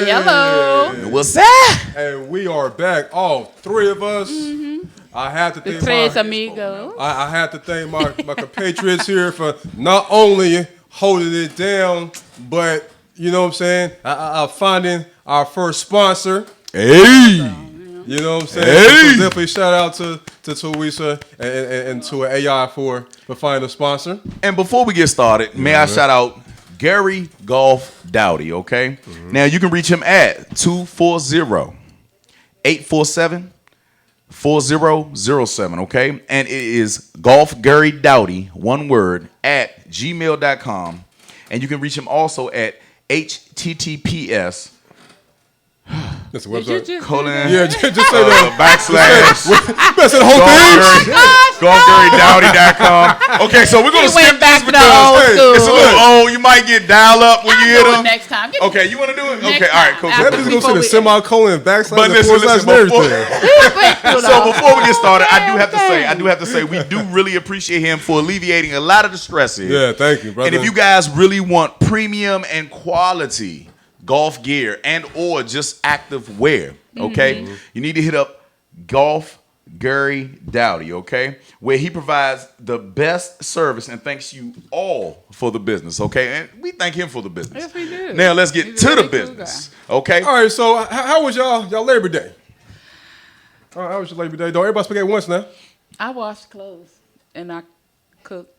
Hello. What's that? And we are back, all three of us. I have to The thank tres my, amigos. I have to thank my compatriots here for not only holding it down, but you know what I'm saying, finding our first sponsor. Hey. You know what I'm saying? Hey. So definitely shout out to Teresa and to AI for finding a sponsor. And before we get started, may I shout out Gary Golf Dowdy, okay? Now, you can reach him at 240-847-4007, okay? And it is Golf Gary Dowdy, one word, at gmail.com. And you can reach him also at https That's the Did you website. just colon Yeah, just say that. backslash That's the whole thing. golfgarydowdy.com. Okay, so we're going to He skip went back this to the old because school. it's a little old. You might get dial up when you hear I'll do it them. next time. Okay, you want to do it? Next Okay, all right, cool. time. That is going to say the semicolon, backslash, But and listen, forward slash, listen, and before- everything. So before we get started, I do have to say, we do really appreciate him for alleviating a lot of the stress here. Yeah, thank you, brother. And if you guys really want premium and quality golf gear and or just active wear, okay, you need to hit up Golf Gary Dowdy, okay, where he provides the best service and thanks you all for the business, okay, and we thank him for the business. Yes, we do. Now let's get He's to a the really cool business, okay? All right, so how was y'all Labor Day? How was your Labor Day? Don't everybody speak at once now. I washed clothes and I cooked.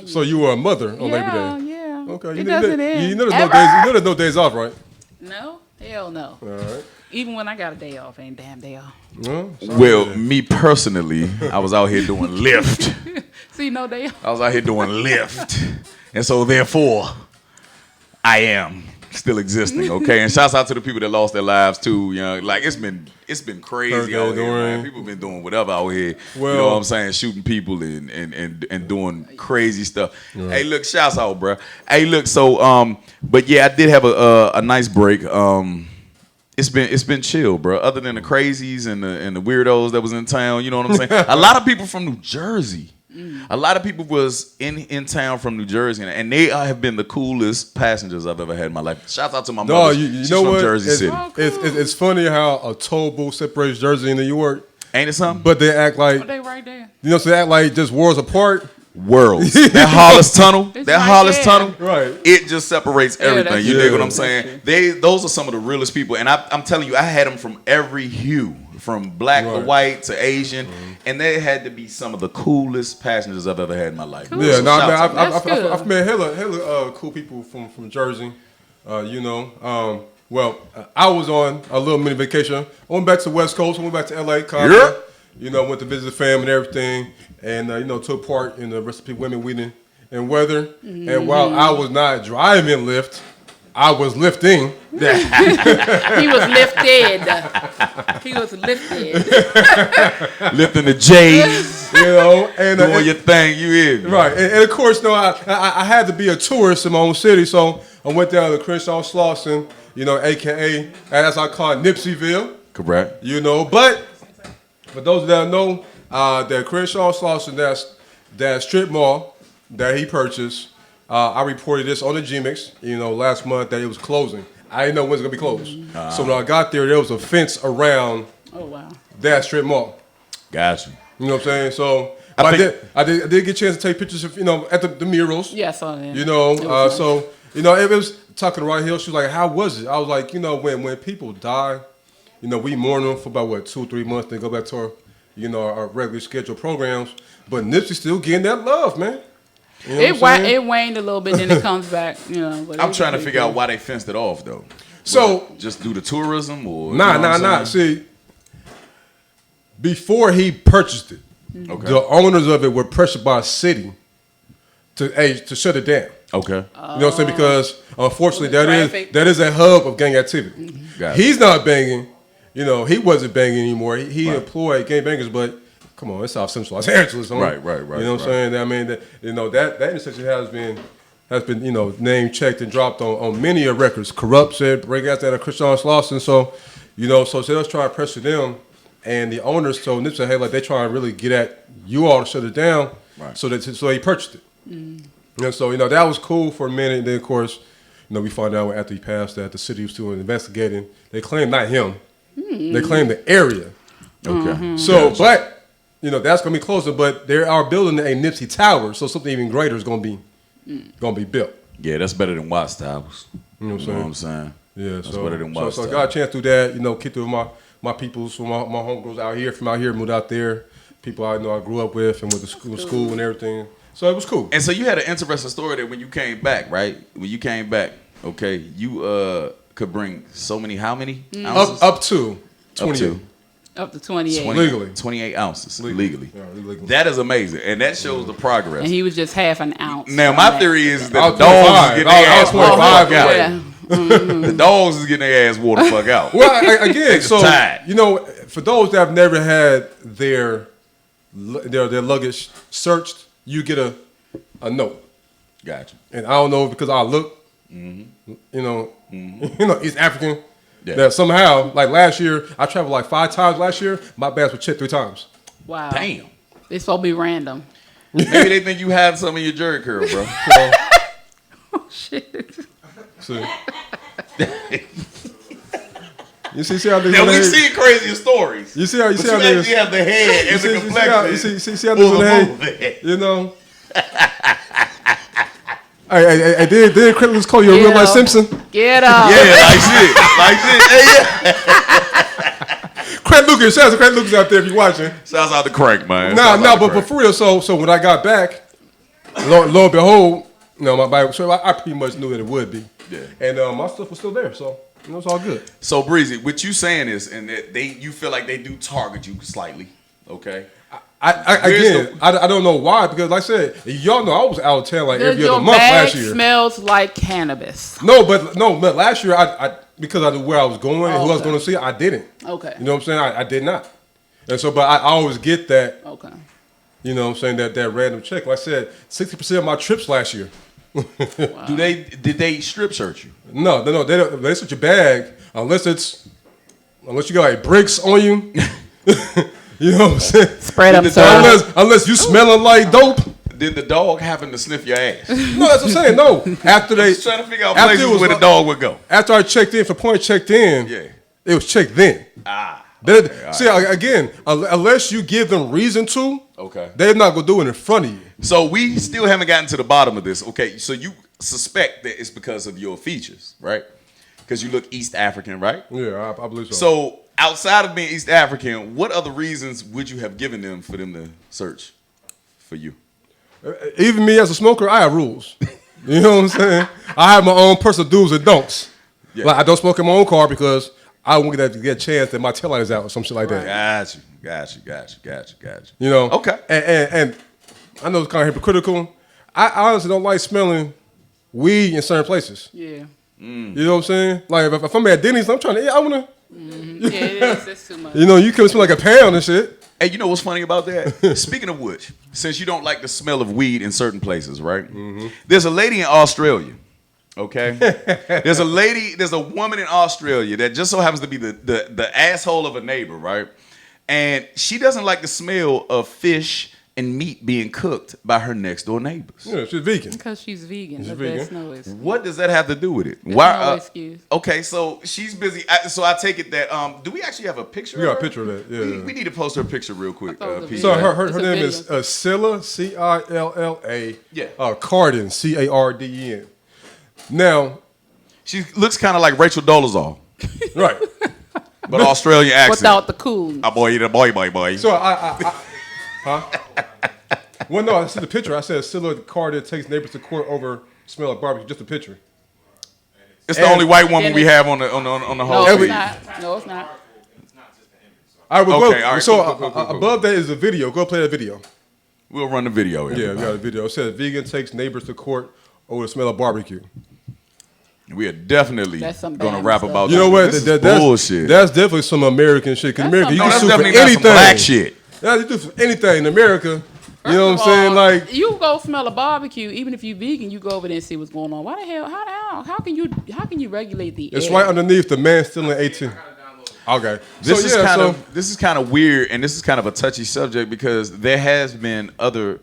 So you were a mother on Labor Day. Yeah. Okay, It doesn't end. you know there's no Ever. days. You know there's no days off, right? No? Hell no. All right. Even when I got a day off, ain't damn day off. Well, Well, me personally, I was out here doing lift. See, no day off. I was out here doing lift. And so therefore, I am still existing, okay? And shouts out to the people that lost their lives too, you know. Like it's been crazy Hurricane out here, man. Dorian. People been doing whatever out here. Well- you know what I'm saying? Shooting people and doing crazy stuff. Hey, look, shouts out, bro. Hey, look, so but yeah, I did have a nice break. It's been chill, bro. Other than the crazies and the weirdos that was in town, you know what I'm saying? A lot of people from New Jersey. A lot of people was in town from New Jersey, and they have been the coolest passengers I've ever had in my life. Shout out to my mother. you She's know from what? Jersey City. It's funny how a toll booth separates Jersey and New York, Ain't it something? but they act like They right there. so they act like just worlds apart. Worlds. That Hollis Tunnel. It's That right Hollis there. Tunnel. Right. It just separates everything. that's You true. dig what I'm That's saying? true. Those are some of the realest people, and I'm telling you, I had them from every hue, from black to Right. white to Asian, and they had to be some of the coolest passengers I've ever had in my life. Cool. Yeah, So no, shout man, out to them. That's good. I've met hella cool people from Jersey. Well, I was on a little mini vacation. I went back to the West Coast. I went back to LA. Yeah. Went to visit the fam and everything, and took part in the Recipe Women Weeding and Weather. And while I was not driving Lyft, I was lifting. He was lifted. He was lifted. Lifting the J's, And doing your thing. You hear me? right, and of course, I had to be a tourist in my own city, so I went down to Crenshaw Slauson, AKA as I call it, Nipseyville. Correct. But for those that know, that Crenshaw Slauson, that strip mall that he purchased, I reported this on the G-Mix, last month that it was closing. I didn't know when it was gonna be closed. So when I got there was a fence around Oh, wow. that strip mall. Got you. You know what I'm saying? So I I did get a chance to take pictures of at the murals. Yeah, I saw that. You know, It was so it was talking to Right Hill. She was like, "How was it?" I was like, when people die, we mourn them for about 2-3 months. Then go back to our regular scheduled programs. But Nipsey still getting that love, man. You know what I'm saying? It waned a little bit, then it comes back. But I'm trying to figure out why they fenced it off though. So Just due to tourism or nah. See, before he purchased it, Okay. the owners of it were pressured by a city to shut it down. Okay. You know what I'm saying? Because unfortunately, With the traffic. that is a hub of gang activity. Got it. He's not banging. He wasn't banging anymore. He employed gang bangers, but come on, it's South Central Los Angeles. Huh? Right. You know what I'm saying? I mean, that intersection has been name checked and dropped on many of records. Corrupt said break out that of Christian Slauson. So so they was trying to pressure them, and the owners told Nipsey, hey, like they trying to really get at you all to shut it down. Right. So he purchased it. And so that was cool for a minute. And then of course, we found out after he passed that the city was still investigating. They claimed not him. They claimed the area. Okay. So, but that's gonna be closer. But they are building a Nipsey Tower, so something even greater is gonna be built. Yeah, that's better than Watts Towers. You know what I'm saying? Yeah, That's better than Watts so I Towers. got a chance to do that. Keep through my peoples, my homegirls from out here, moved out there. People I grew up with and went to school and everything. So it was cool. And so you had an interesting story that when you came back, right? When you came back, okay, you could bring so many, how many ounces? Up to 28. Up to 28. Legally. 28 ounces legally. Yeah, legally. That is amazing, and that shows the progress. And he was just half an ounce. Now from my that. theory is I that was the dogs is 25. getting their I was ass wore the 25 fuck out. Yeah. The dogs is getting their ass wore the fuck out. Well, again, just so tired. for those that have never had their luggage searched, you get a note. Gotcha. And I don't know because I look, East African. Yeah. That somehow, like last year, I traveled like 5 times last year. My bags were checked 3 times. Wow. Damn. It's supposed to be random. Maybe they think you had some in your jerry curl, bro. Oh, shit. See. You see how they Now we've seen crazier stories. You see how But you actually have the head and the complexion. see how they Hey, did Craig Lucas call you a real life Simpson? Get up. Yeah, like shit. Hey, yeah. Craig Lucas, shout out to Craig Lucas out there if you're watching. Shouts out to Craig, man. But for real, so when I got back, lo and behold, my bike. So I pretty much knew that it would be. Yeah. And my stuff was still there, so it's all good. So Breezy, what you saying is, and that you feel like they do target you slightly, okay? I don't know why, because like I said, y'all know I was out of town like every Your other month bag last year. smells like cannabis. No, but last year I because I knew where I was going and who I was Okay. going to see, I didn't. Okay. You know what I'm saying? I did not. And so, but I always get that. Okay. You know what I'm saying? That random check. Like I said, 60% of my trips last year. Wow. Did they strip search you? No, they don't. They search your bag unless you got like bricks on you. You know what I'm saying? Spread them so. Unless you smelling like dope. Did the dog happen to sniff your ass? No, that's what I'm saying. No. After they Just trying to figure out after places it was where the like- dog would go. After I checked in, for point checked in, Yeah. it was checked then. See, again, unless you give them reason to, Okay. they're not gonna do it in front of you. So we still haven't gotten to the bottom of this. Okay, so you suspect that it's because of your features, right? Because you look East African, right? Yeah, I believe so. So outside of being East African, what other reasons would you have given them for them to search for you? Even me as a smoker, I have rules. You know what I'm saying? I have my own personal do's and don'ts. Yeah. Like I don't smoke in my own car because I won't get a chance that my taillight is out or some shit like that. Got you. You know? Okay. And I know it's kind of hypocritical. I honestly don't like smelling weed in certain places. Yeah. You know what I'm saying? Like if I'm at Denny's, I'm trying to. I wanna. Yeah, it is. It's too much. You know, you can smell like a pound and shit. Hey, you know what's funny about that? Speaking of which, since you don't like the smell of weed in certain places, right? Mm-hmm. There's a lady in Australia, okay? There's a woman in Australia that just so happens to be the asshole of a neighbor, right? And she doesn't like the smell of fish and meat being cooked by her next door neighbors. Yeah, she's vegan. Because she's vegan. She's but vegan. That's no excuse. What does that have to do with it? That's Why? no excuse. Okay, so she's busy. So I take it that do we actually have a picture? We got of a her? picture of that. Yeah. We need to post her picture real quick. I thought it was a Pete. So video. her It's a name is video. Cilla, Cilla. Yeah. Carden, Carden. Now, She looks kind of like Rachel Dolezal, right. but Australian accent. Without the cool. A boy. So well, no, I see the picture. I said Cilla Carden takes neighbors to court over smell of barbecue. Just a picture. It's the only white woman we have on the whole No, feed. it's not. No, it's not. All right, well, Okay, all right, So cool. above that is a video. Go play that video. We'll run the video. Yeah, we everybody. got a video. It says vegan takes neighbors to court over the smell of barbecue. We are definitely That's some going to bad rap stuff. about You know what? This is That's bullshit. That's definitely some American shit. Because That's America, you some- can no, that's sue for definitely not anything. some black shit. Yeah, you do for anything in America. You know what I'm First of saying? all, Like, you go smell a barbecue, even if you vegan, you go over there and see what's going on. Why the hell? How can you regulate the it's air? right underneath the man stealing 18. Okay. This is kind of weird, and this is kind of a touchy subject because there has been other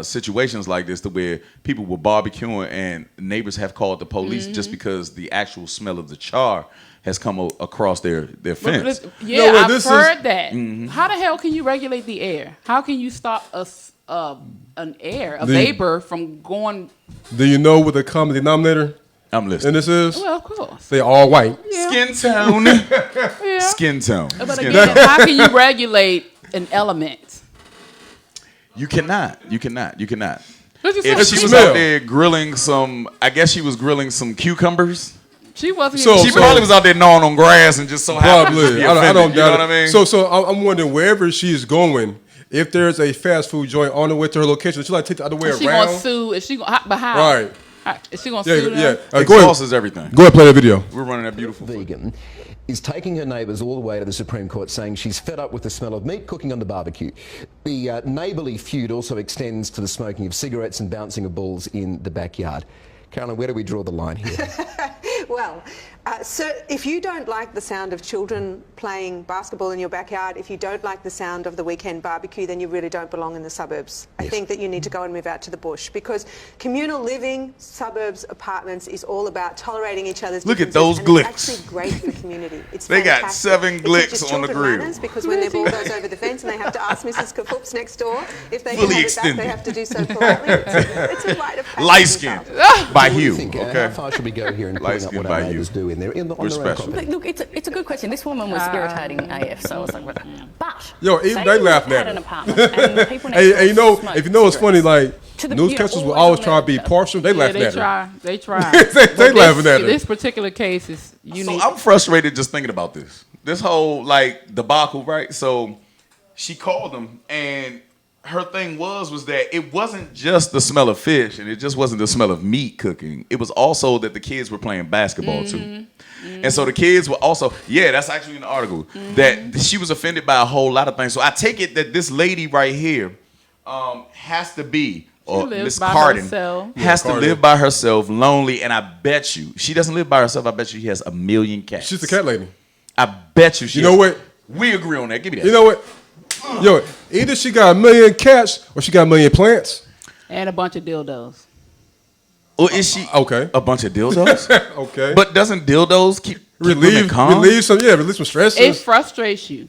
situations like this to where people were barbecuing and neighbors have called the police just because the actual smell of the char has come across their fence. Yeah, No, I've heard that. How the hell can you regulate the air? How can you stop a vapor from going? Do you know what the common denominator I'm listening. in this is? Well, of course. They all white. Skin tone. Yeah. Skin tone. But Skin again, tone. how can you regulate an element? You cannot. Look at If some- she was smell. out there grilling some, I guess she was grilling some cucumbers. She wasn't. So- even, She probably was out there gnawing on grass and just so happened to Probably. be I offended. don't You doubt know it. what I mean? So I'm wondering wherever she's going, if there's a fast food joint on the way to her location, she like take the other way Is she around. gonna sue? Is she gonna? But how? Right. Is she gonna Yeah, sue them? yeah. Go Exhaust ahead. is everything. Go ahead, play that video. We're running that beautiful. Vegan is taking her neighbours all the way to the Supreme Court saying she's fed up with the smell of meat cooking on the barbecue. The neighbourly feud also extends to the smoking of cigarettes and bouncing of balls in the backyard. Carolyn, where do we draw the line here? Well, so if you don't like the sound of children playing basketball in your backyard, if you don't like the sound of the weekend barbecue, then you really don't belong in the suburbs. I think that you need to go and move out to the bush because communal living, suburbs, apartments is all about tolerating each other's Look at differences, those and glicks. It's actually great for community. It's They got fantastic. 7 It glicks teaches on the children grill. manners because when their ball goes over the fence and they have to ask Mrs. Kapoops next door if they Fully can have extended. it back, they have to do so politely. It's a rite of passage. Light skin inside. by What do you hue. think, how Okay. far should we go here in Light pulling up skin what by our neighbours you. do in their, on We're their own special. property? Look, it's a good question. This woman was irritating AF, so I was like, but Yo, even say they you laughing had at an her. apartment and the people next Hey, door you know, smoke if you know what's funny, cigarettes. like To the newscasters beautiful, will always always try on to be the- partial. They Yeah, laughing they at her. try. They try. They But laughing this, at her. This particular case is So unique. I'm frustrated just thinking about this. This whole like debacle, right? So she called them, and her thing was that it wasn't just the smell of fish, and it just wasn't the smell of meat cooking. It was also that the kids were playing basketball too. And so the kids were also, that's actually in the article, that she was offended by a whole lot of things. So I take it that this lady right here has to be, or lives Miss by Carden, herself. has to Carden. live by herself, lonely, and I bet you, she doesn't live by herself, I bet you she has 1 million cats. She's the cat lady. I bet you she You know has- what? We agree on that. Give me that. You know what? Yo, either she got 1 million cats or she got 1 million plants. And a bunch of dildos. Or is she Okay. a bunch of dildos? Okay. But doesn't dildos keep women relieve calm? release some stress. It frustrates you.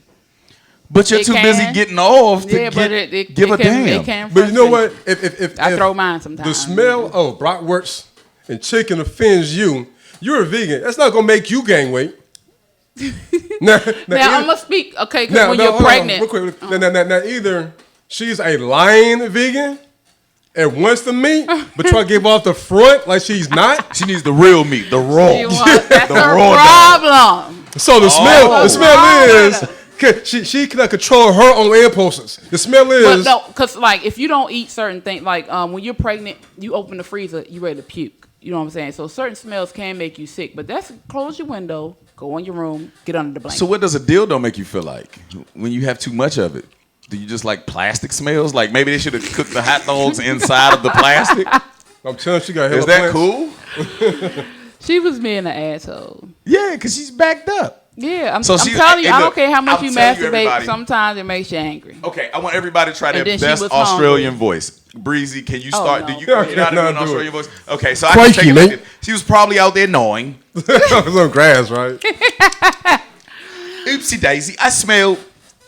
But you're It too can. busy getting off to Yeah, but it give a can, damn. It can But you know frustrate what? If I if throw mine sometimes. the smell of bratwurst and chicken offends you, you're a vegan. That's not gonna make you gain weight. now, Now I'm gonna speak, okay? Because when you're hold on, pregnant, real quick. Now, either she's a lying vegan and wants the meat, but try to give off the front like she's not. She needs the real meat, the raw. that's The her raw problem. So the Oh. smell is she cannot control her own impulses. The smell But is no, because like if you don't eat certain things, like when you're pregnant, you open the freezer, you ready to puke. You know what I'm saying? So certain smells can make you sick, but that's close your window, go in your room, get under the blanket. So what does a dildo make you feel like when you have too much of it? Do you just like plastic smells? Like maybe they should have cooked the hot dogs inside of the plastic? I'm telling you, she got hella Is that plants. cool? She was being an asshole. Yeah, because she's backed up. Yeah, I'm So telling you, hey, I don't look, care how much I'm you telling you, masturbate. everybody. Sometimes it makes you angry. Okay, I want everybody to try their And then she best was Australian hungry. voice. Breezy, can you start? no. Do you know how to do an No, do Australian it. voice? Okay, so I Crikey, can take it like mate. this. She was probably out there gnawing. It's on grass, right? Oopsie daisy. I smell.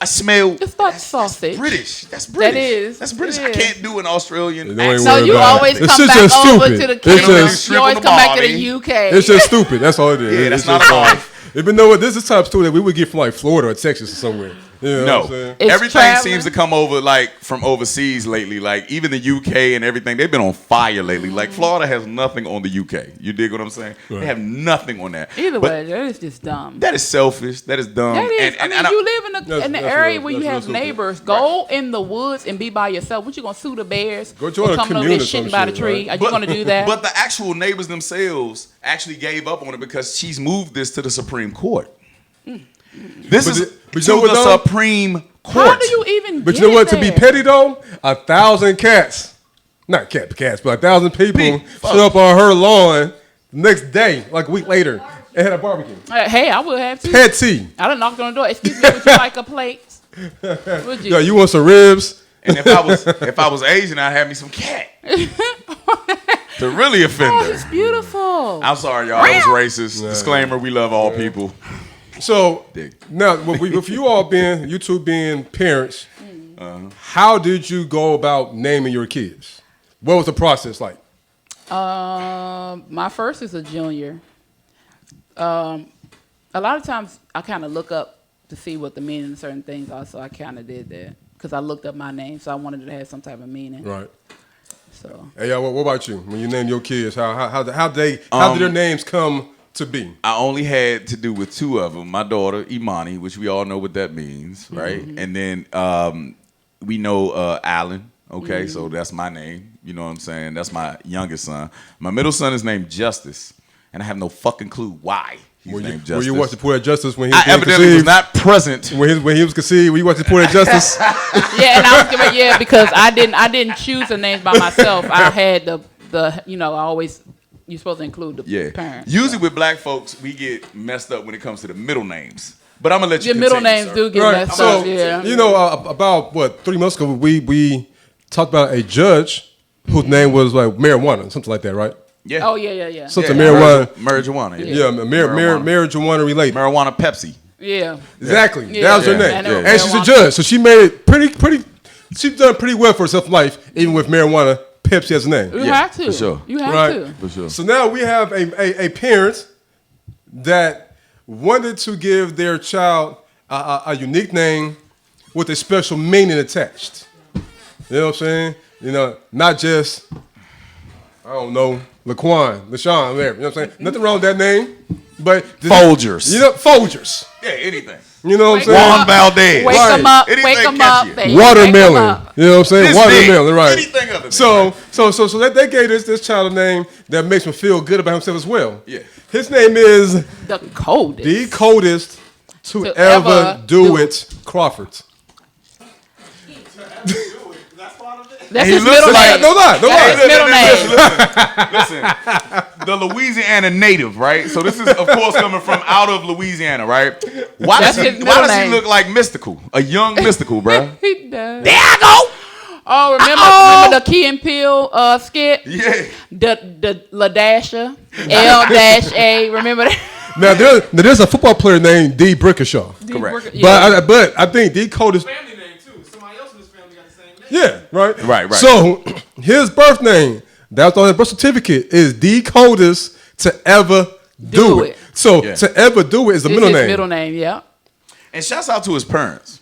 It's like sausage. British. That's British. is. That's British. It I is. can't do an Australian No, ain't accent. So worry you about it. always It's come just back over stupid. to the It's kingdom. just- You always Shrimp come on the back to barbie. the UK. It's just stupid. That's all it is. Yeah, that's It's not just a like- life. Even though this is the type of story that we would get from like Florida or Texas or somewhere. You know what I'm No, saying? It's everything traveling. seems to come over like from overseas lately. Like even the UK and everything, they've been on fire lately. Like Florida has nothing on the UK. You dig what I'm saying? They have nothing on that. Either But way, that is just dumb. that is selfish. That is dumb. That is. And I mean, you live That's- in the that's area real- where you that's real have stupid. neighbors. Go in the woods and be by yourself. What you gonna sue the bears? Go join for a coming over commune there or some shitting by the shit, tree? right? Are you gonna do that? But the actual neighbors themselves actually gave up on it because she's moved this to the Supreme Court. This But is it- but you to know what, the though? Supreme Court. How do you even? But get you know what? it To be there? petty though, 1,000 cats, not cats, but 1,000 people Big showed up on her lawn the next day, like a week later. and had a barbecue. Hey, I would have too. Petty. I done knocked on the door. Excuse me, would you like a plate? Would you? Yo, you want some ribs? And if I was Asian, I'd have me some cat. To really offend Oh, her. it's beautiful. I'm sorry, y'all. That was racist. Disclaimer: we love all people. So Dick. now, with you two being parents, how did you go about naming your kids? What was the process like? My first is a junior. A lot of times I kind of look up to see what the meaning of certain things are, so I kind of did that because I looked up my name, so I wanted it to have some type of meaning. Right. So. Hey, y'all, what about you? When you name your kids, how did their names come to be? I only had to do with two of them. My daughter, Imani, which we all know what that means, right? Mm-hmm. And then we know Alan, okay? So that's my name. You know what I'm saying? That's my youngest son. My middle son is named Justice, and I have no fucking clue why he's named Justice. Were you watching Poetic Justice when he was I evidently conceived? was not present. When he was conceived, were you watching Poetic Justice? Yeah, and I was giving because I didn't choose the names by myself. I had the I always you're supposed to include the parents. Usually with black folks, we get messed up when it comes to the middle names. But I'm gonna let you. Your middle continue, names sir. do get Right. messed So up. Yeah. you know, about 3 months ago, we talked about a judge whose name was like marijuana, something like that, right? Yeah. Oh yeah. Something Yeah, marijuana. Marijuana. Yeah, marijuana related. Marijuana Pepsi. Yeah. Exactly. Yeah. That was her Yeah. name. Yeah. And she's a judge, so she made it pretty. She's done pretty well for herself in life, even with marijuana. Pepsi as a name. You have to. for sure. You have Right. to. For sure. So now we have a parent that wanted to give their child a unique name with a special meaning attached. You know what I'm saying? You know, not just, I don't know, LaQuan, LaShawn, whatever. You know what I'm saying? Nothing wrong with that name, but Folgers. You know, Folgers. Yeah, anything. You know what I'm Wake saying? Juan Valdez. Wake them up. Anything Wake them catchy. up. baby. Watermelon. Wake 'em up. You know what I'm saying? This Watermelon, big. right. Anything other than So they gave this child a name that makes him feel good about himself as well. Yeah. His name is The coldest. the coldest to To ever ever do do it, Crawford. That's He his looks middle like- name. No lie. That's his middle name. Listen, the Louisiana native, right? So this is, of course, coming from out of Louisiana, right? Why That's does his he middle Why does he name. look like Mystical? A young Mystical, bro. He does. There I go. Oh, remember the Key and Peele skit? Yeah. The LaDasha, L-A. Remember that? Now there's a football player named D. Brickashaw. Correct. Yeah. But I think the coldest. Family name too. Somebody else in his family got the same name. Yeah, right. Right. So his birth name, that's on his birth certificate, is the coldest to ever do it. So Yeah. to ever do it is the It's middle his name. middle name, yeah. And shouts out to his parents.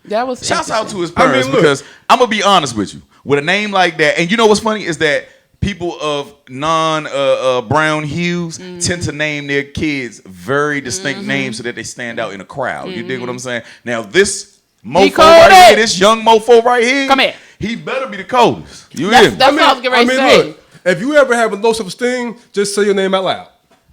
That was Shouts out to his I mean, parents look. because I'm gonna be honest with you. With a name like that, and you know what's funny is that people of non-brown hues tend to name their kids very distinct names so that they stand out in a crowd. You dig what I'm saying? Now this mofo cold right it. here, this young mofo right here, Come here. he better be the coldest. You That's- hear me? that's what I was getting ready to say. look, if you ever have a low self-esteem, just say your name out loud.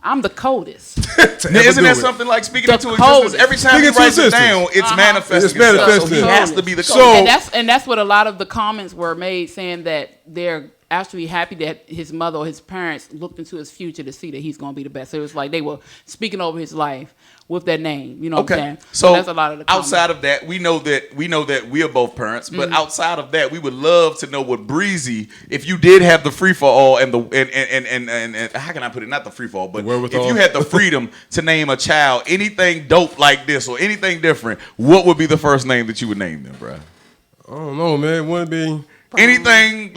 I'm the coldest. To Now, ever isn't do that it. something like speaking The into existence? coldest. Every time Speaking he into writes it existence. down, it's manifesting. It's itself. So manifesting. he has to be the So- coldest. And that's what a lot of the comments were made, saying that they're actually happy that his mother or his parents looked into his future to see that he's going to be the best. So it was like they were speaking over his life with that name. You know what I'm saying? So that's a lot of the comments. outside of that, we know that we are both parents. But outside of that, we would love to know what Breezy, if you did have the free for all and the and how can I put it? Not the free for all, but wherewithal. if you had the freedom to name a child anything dope like this or anything different, what would be the first name that you would name them, bro? I don't know, man. It wouldn't be. Anything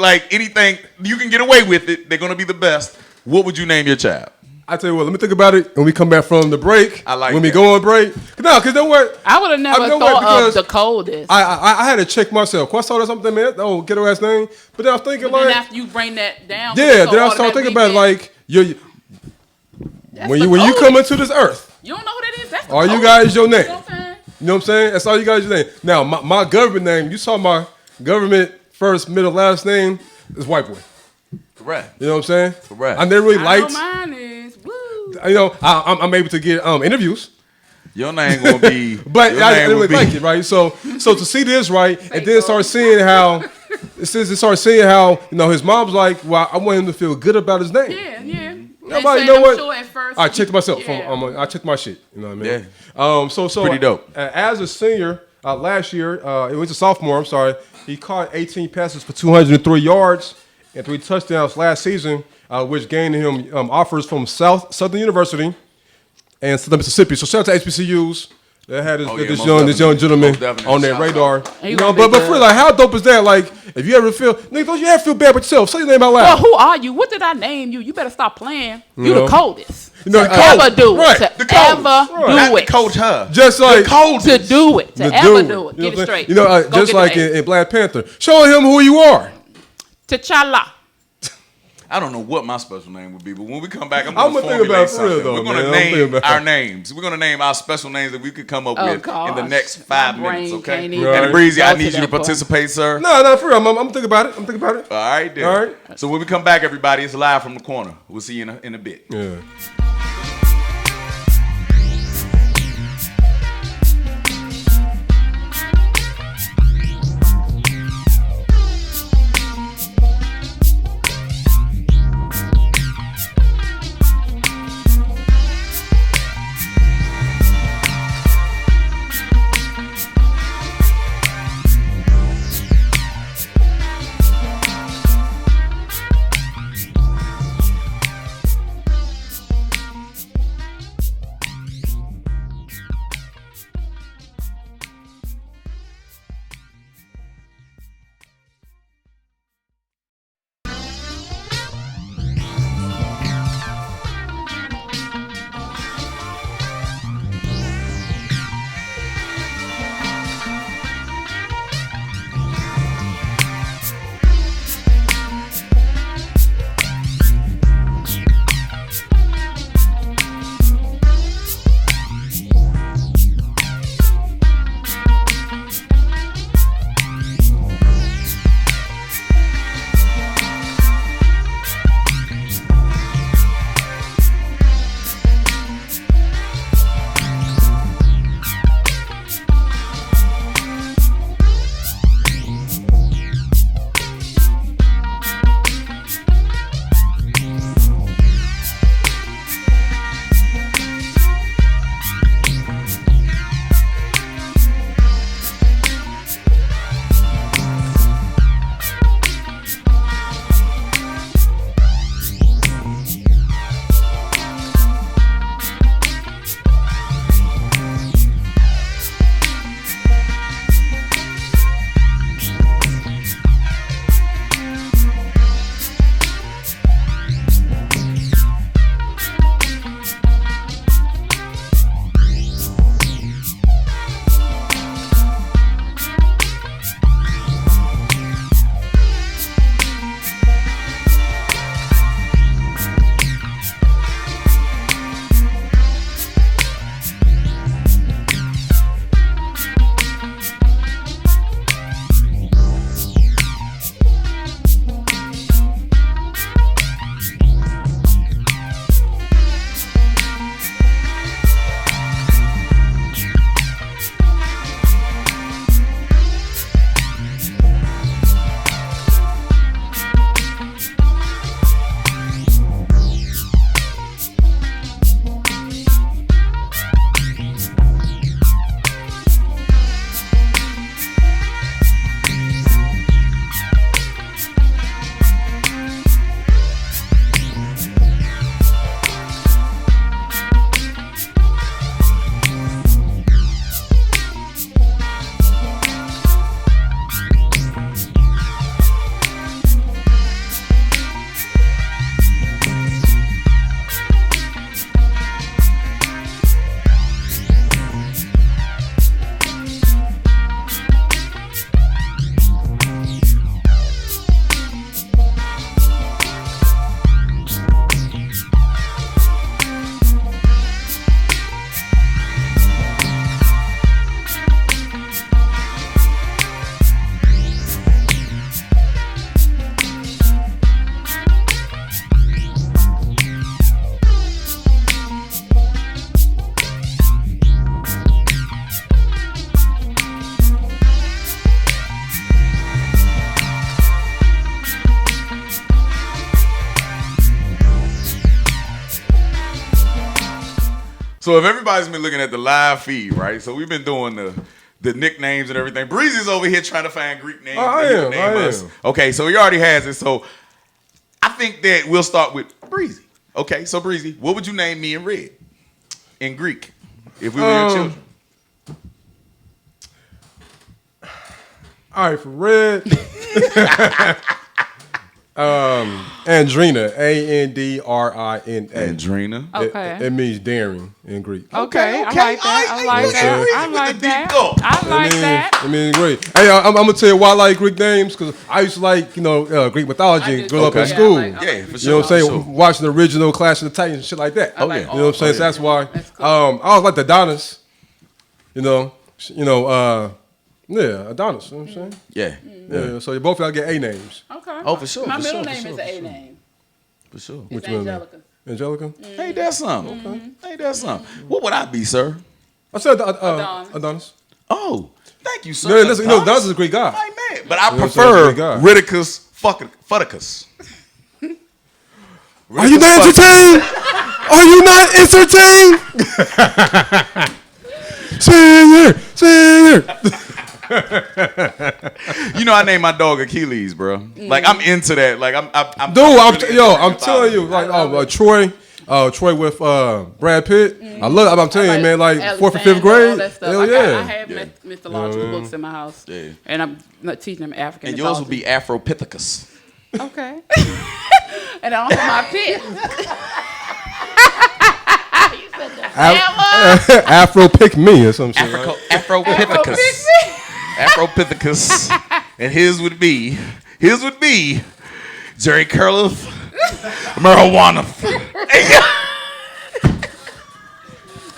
you can get away with it. They're gonna be the best. What would you name your child? I tell you what, let me think about it when we come back from the break. I like when we that. go on break. No, because don't worry. I would have never know thought what, of the coldest. I had to check myself. When I saw that something, man, oh, ghetto ass name. But then I was thinking But then like, after you bring that down, yeah. so Then I started thinking about it automatically like you that's when the you come coldest. into this earth. You don't know what it is. That's the Are you coldest. guys your You know name? what I'm saying? You know what I'm saying? That's all you guys your name. Now my government name. You saw my government first, middle, last name is White Boy. Correct. You know what I'm saying? Correct. I never really I know liked. mine is. Woo. You know, I'm able to get interviews. Your name gonna be, But your I name didn't would really be- like it, right? So to see this, right, and then start seeing how, you know, his mom's like, well, I want him to feel good about his name. Yeah. Nobody And know I'm what- sure at first I checked myself. Yeah. I checked my shit. You know what I mean? Yeah. So Pretty dope. As a senior last year, it was a sophomore. I'm sorry. He caught 18 passes for 203 yards and 3 touchdowns last season, which gained him offers from Southern University and Southern Mississippi. So shout out to HBCUs. That had this young gentleman on their radar. You know, but for real, like, how dope is that? Like, if you ever feel, nigga, don't you ever feel bad about yourself? Say your name out loud. Well, who are you? What did I name you? You better stop playing. You the coldest. You know, to ever do right. it. To The coldest. ever Not do the it. coach her. Just like the coldest. To do it. To to ever do do You it. know Get what it I'm saying? straight. You know, Go just get like the A. in Black Panther, show him who you are. T'Challa. I don't know what my special name would be, but when we come back, I'm I'ma going to think about formulate it for real, something. though, We're going man. to I'm thinking name about our it. names. We're going to name our special names that we could come up with in the gosh. next 5 My minutes, brain okay? can't even And Breezy, go I to need you to that point. participate, sir. No, for real. I'm thinking about it. All right, then. All right. So when we come back, everybody, it's live from the corner. We'll see you in a bit. Yeah. So if everybody's been looking at the live feed, right? So we've been doing the nicknames and everything. Breezy's over here trying to find Greek names. I am. Okay, so he already has it. So I think that we'll start with Breezy. Okay, so Breezy, what would you name me in Red in Greek if we were your children? All right, for Red. Andrina, Andrina. Andrina. Okay. It means daring in Greek. Okay, I like that. I like that. I like that. I like that. It means great. Hey, I'm gonna tell you why I like Greek names because I used to like Greek mythology growing up in school. Yeah, for sure. You know what I'm saying? Watching the original Clash of the Titans and shit like that. Oh, yeah. You know what I'm saying? So that's why. That's cool. I always like the Adonis. Yeah, Adonis. You know what I'm saying? Yeah. Yeah. So you both y'all get A names. Okay. Oh, for sure. My for middle sure, name for is sure, an for A sure. name. For sure. It's Which one? Angelica. Angelica? Ain't that something? Okay. Ain't that something? What would I be, sir? I said Adonis. Adonis. Oh, thank you, sir. No, listen, Adonis is a Greek god. I ain't mad, but I You know what I'm prefer saying? Greek god. Ridicus Futicus. Are you not entertained? Are you not entertained? Sing it. You know, I named my dog Achilles, bro. Like I'm into that. Like I'm Dude, really I'm telling you, like Troy with Brad Pitt. I love. I'm telling you, man, like 4th and 5th grade. Hell yeah. I have mythological books in my house, Yeah. and I'm not teaching them African. And yours will be Afropithecus. Okay. And I don't have my pit. You said the Afro pick me or some shit. Afropithecus. Afropithecus. And his would be Jerry Curliff marijuana.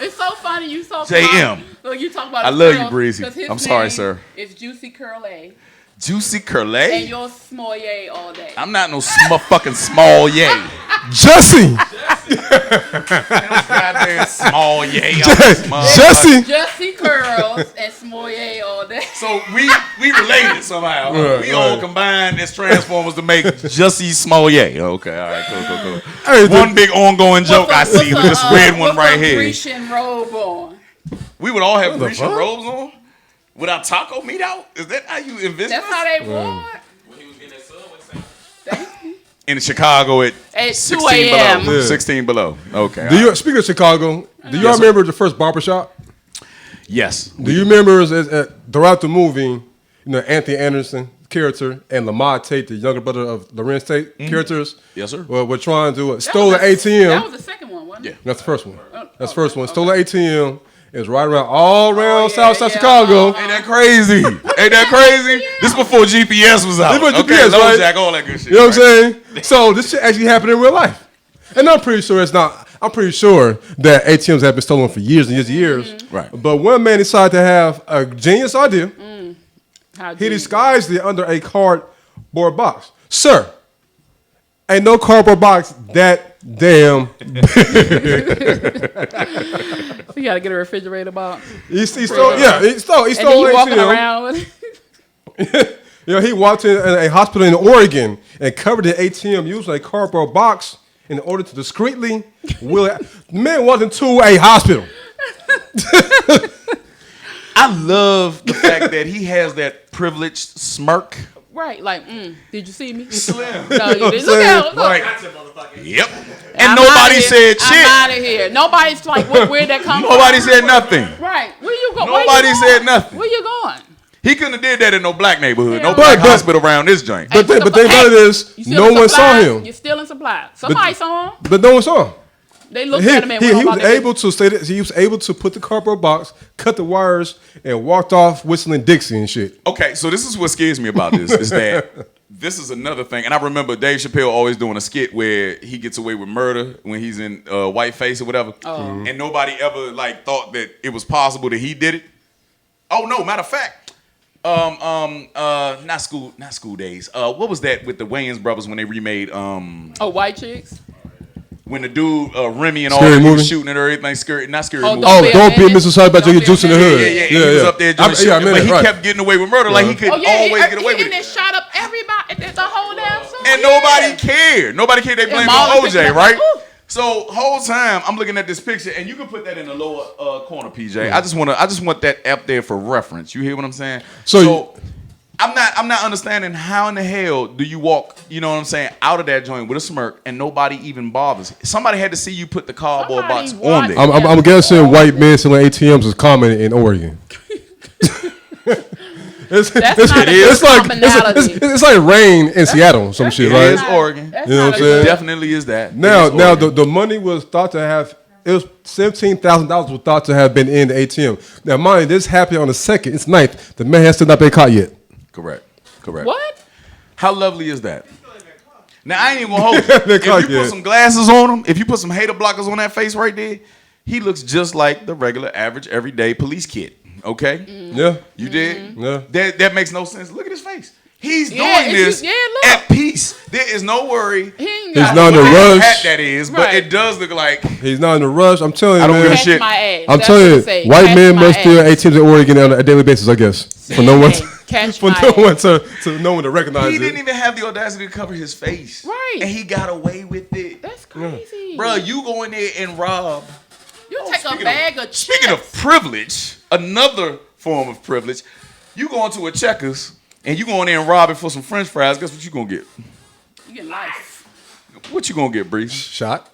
It's so funny you talk JM. about. Look, you talk about. I his love curl, you, Breezy. 'cause his I'm sorry, name sir. It's Juicy Curly, Juicy and Curly. you're Smollett all day. I'm not no fucking small yay. Jesse. Goddamn small yay. Jesse. Jesse Curls and Smollett all day. So we related somehow. Right, We all right. combined as Transformers to make Jussie Smollett. Okay, all right, cool. Hey, One big ongoing joke I see with this red one right here. Grecian robe on. We would all have the Grecian fuck? robes on with our taco meat out. Is that how you envision That's us? how they wore it. When he was getting that Subway sandwich. In Chicago at At 2 16 a.m. below. Yeah. 16 below. Okay. Do you speaking of Chicago? Do y'all remember the first barbershop? Yes. Do you remember throughout the movie, Anthony Anderson character and Lamar Tate, the younger brother of Lorenz Tate characters? Yes, sir. Well, we're trying to That stole an was the- ATM. That was the second one, wasn't it? That's the first one. That's the oh, first one. okay. Stole an ATM. It's right around all around yeah, Southside yeah. Chicago. Ain't that crazy? Ain't that crazy? This before GPS was out. Before Okay, GPS, right? LoJack, all that good shit. You know what right? I'm saying? So this shit actually happened in real life. And I'm pretty sure I'm pretty sure that ATMs have been stolen for years and years and years. Right. But one man decided to have a genius idea. How He deep? disguised it under a cardboard box. Sir, ain't no cardboard box that damn. You gotta get a refrigerator box. He stole. Yeah, he stole. He And then stole you an walking ATM. around with He walked in a hospital in Oregon and covered the ATM using a cardboard box in order to discreetly wheel it. The man walked into a hospital. I love the fact that he has that privileged smirk. right, like, did you see me? Slim. No, you didn't. saying? Look out, look. Right. Gotcha, motherfucker. Yep. And I'm nobody outta said here. shit. I'm out of here. Nobody's like, where'd that come Nobody from? said nothing. Right. Where you going? Nobody said nothing. Where you going? He couldn't have did that in no black neighborhood, no Yeah. black But- hospital around this joint. But Hey, the thing about it is, you stealing no one saw supplies? him. You're stealing supplies. Somebody saw him. But no one saw him. They looked at him and went He on was about their able to say that he was able to put the cardboard box, cut the wires, and walked off whistling Dixie and shit. Okay, so this is what scares me about this is that this is another thing, and I remember Dave Chappelle always doing a skit where he gets away with murder when he's in whiteface or whatever, and nobody ever like thought that it was possible that he did it. Oh no, matter of fact, not school days. What was that with the Wayans brothers when they remade Oh, white chicks. when the dude Remy and all Scary that, he movie? was shooting at everything, scary, not scary Oh, movie. Oh, Be a don't be a Menace. Mr. Sorry about Don't your be a juice in the Menace. hood. Yeah, he was up there doing shit, I mean but it, he right. kept getting away with murder like he could Oh yeah, always get away he with and it. shot up everybody. The whole damn song. And nobody cared. Nobody cared. They blamed Marlon on picked OJ, him up right? like, ooh. So whole time I'm looking at this picture, and you can put that in the lower corner, PJ. I just want that up there for reference. You hear what I'm saying? So I'm not understanding how in the hell do you walk, you know what I'm saying, out of that joint with a smirk and nobody even bothers. Somebody had to see you put the cardboard box on there. I'm guessing white men selling ATMs is common in Oregon. It's like rain in Seattle, some shit, right? It's Oregon. You know what I'm saying? It definitely is that. Now the money was thought to have, it was $17,000 was thought to have been in the ATM. Now, mind you, this happened on the 2nd. It's 9th. The man has still not been caught yet. Correct. What? How lovely is that? Now, I ain't even gonna hold you. If you put some glasses on him, if you put some hater blockers on that face right there, he looks just like the regular, average, everyday police kid. Okay? Yeah. You did? Yeah. That makes no sense. Look at his face. He's doing this at peace. There is no worry. He's not in a rush. Hat that is, but it does look like he's not in a rush. I'm telling you, I don't give a man. shit. I'm telling you, white men must steal ATMs in Oregon on a daily basis, I guess. For no one to know when to recognize it. He didn't even have the audacity to cover his face. Right. And he got away with it. That's crazy. Bro, you go in there and rob. You take a bag of chips. Speaking of privilege, another form of privilege, you go into a Checkers and you go in there and rob it for some French fries. Guess what you gonna get? You get life. What you gonna get, Breeze? Shot.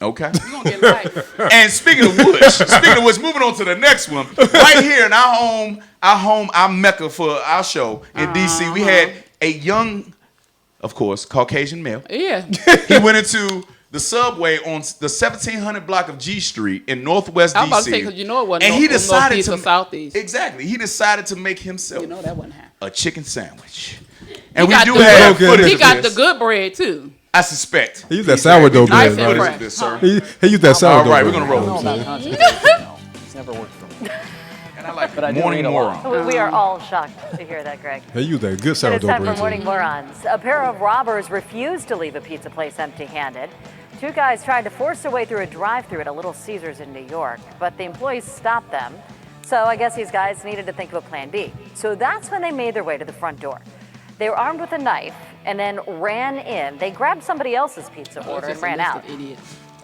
Okay. You gonna get life. And speaking of which, moving on to the next one. Right here in our Mecca for our show in DC, we had a young, of course, Caucasian male. Yeah. He went into the subway on the 1700 block of G Street in Northwest DC. I was about to say, because you know it wasn't and he decided Northeast to or Southeast. Exactly. He decided to make himself You know that wouldn't happen. a chicken sandwich. And we got do the have good- footage He of got this. the good bread too. I suspect. He used that sourdough bread, Nice and right? What fresh. is this, sir? He used that sourdough All right, we're bread. going to roll with this. It's never worked for me. And I like But I do morning read a lot. moron. We are all shocked to hear that, Greg. He used that good And sourdough it's time bread. for Morning Morons. A pair of robbers refused to leave a pizza place empty-handed. Two guys tried to force their way through a drive-thru at a Little Caesars in New York, but the employees stopped them. So I guess these guys needed to think of a plan B. So that's when they made their way to the front door. They were armed with a knife and then ran in. They grabbed somebody else's pizza order and ran out.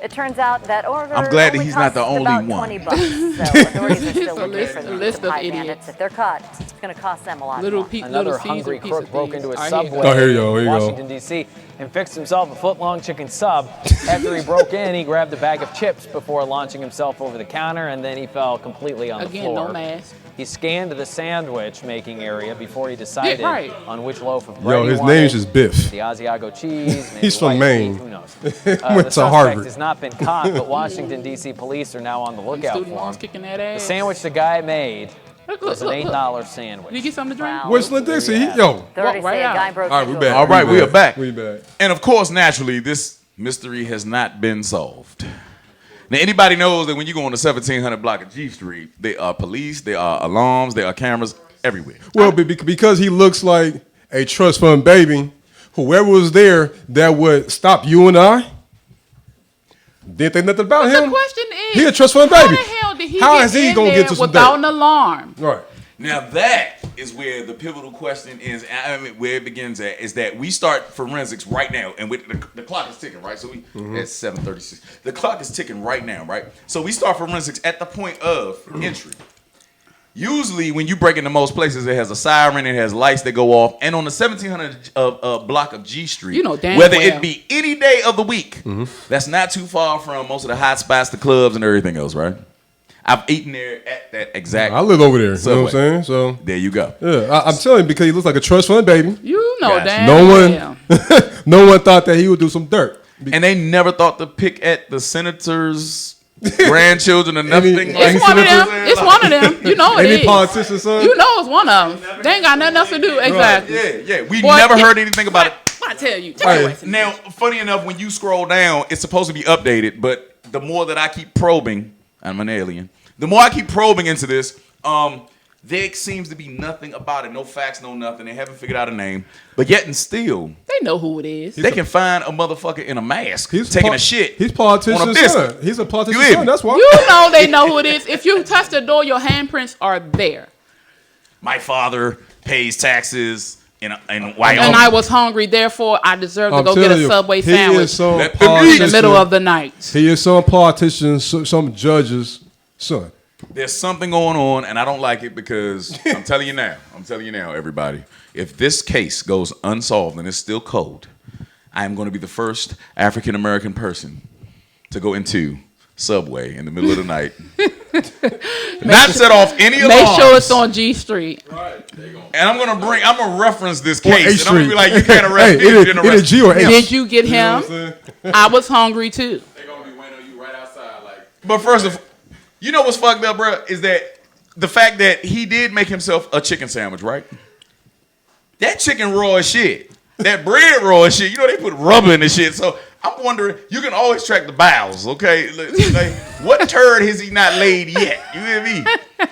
It turns out that order I'm glad that only he's not the cost only about one. $20. So authorities are still a looking list- for a the list of pie idiots. bandits. If they're caught, it's going to cost them a lot Little more. Another Caesar hungry pizza crook broke thieves. into a All right, Subway Oh, here you go, here in you go. Washington, D.C. and fixed himself a foot-long chicken sub. After he broke in, he grabbed a bag of chips before launching himself over the counter, and then he fell completely on the Again, floor. no mask. He scanned the sandwich making area before he decided right. on which loaf of bread Yo, he his wanted. name's just Biff. The Asiago cheese. maybe He's from white Maine. meat, Who knows? Went The to suspect Harvard. has not been caught, but Washington, D.C. police are now on the lookout Student for loans him. kicking that The ass. sandwich the guy made Look, was an look, look. $8 Did you sandwich. get something to drink? Wow. Where's Lynn Dixie? Yo. Authorities Walk right say a out. guy broke All right, into we a back. All right, we are back. We back. And of course, naturally, this mystery has not been solved. Now, anybody knows that when you go on the 1700 block of G Street, there are police, there are alarms, there are cameras everywhere. Well, because he looks like a trust fund baby, whoever was there that would stop you and I, didn't think nothing about The him. question is, He a trust fund how baby. the hell did he How get is he in gonna there get to some without dirt? an alarm? Right. Now that is where the pivotal question is. I mean, where it begins at is that we start forensics right now, and the clock is ticking, right? So we at 7:36. The clock is ticking right now, right? So we start forensics at the point of entry. Usually, when you break into most places, it has a siren, it has lights that go off, and on the 1700 block of G Street, You know damn whether well. it be any day of the week, that's not too far from most of the hot spots, the clubs, and everything else, right? I've eaten there at that exact. I live over there. You know what I'm Subway. saying? So There you go. yeah, I'm telling you because he looks like a trust fund baby. You know Gotcha. damn No well. one, no one thought that he would do some dirt. And they never thought to pick at the senator's grandchildren or nothing. Any- like It's one of them. that. It's one of them. You know it Any is. politician's son? You know it's one of them. They ain't got nothing else to do. Exactly. Yeah. We Boy, never it- heard anything about it. I tell you. Right. Now, funny enough, when you scroll down, it's supposed to be updated, but the more that I keep probing, I'm an alien. The more I keep probing into this, there seems to be nothing about it. No facts, no nothing. They haven't figured out a name. But yet and still, They know who it is. they can find a motherfucker in a mask taking a shit. He's on a politician's biscuit. son. He's a You politician's hear son. me? That's why. You know they know who it is. If you touch the door, your handprints are there. My father pays taxes in Wyoming. And I was hungry, therefore I deserve to I'm go get telling a you, Subway he sandwich is some Let them eat. in the politician. middle of the night. He is some politician, some judge's son. There's something going on, and I don't like it because I'm telling you now, everybody. If this case goes unsolved and it's still cold, I am going to be the first African American person to go into Subway in the middle of the night, not set off any alarms. Make sure it's on G Street. And I'm gonna reference this Or case, and I'm gonna be like, you Street. can't arrest Hey, me. You it didn't is arrest G or me. H. Did you get You know him? what I'm saying? I was hungry too. They gonna be waiting on you right outside, like. But first of all, you know what's fucked up, bro, is that the fact that he did make himself a chicken sandwich, right? That chicken raw as shit. That bread raw as shit. You know they put rubber in the shit. So I'm wondering, you can always track the bowels, okay? Like, what turd has he not laid yet? You hear me?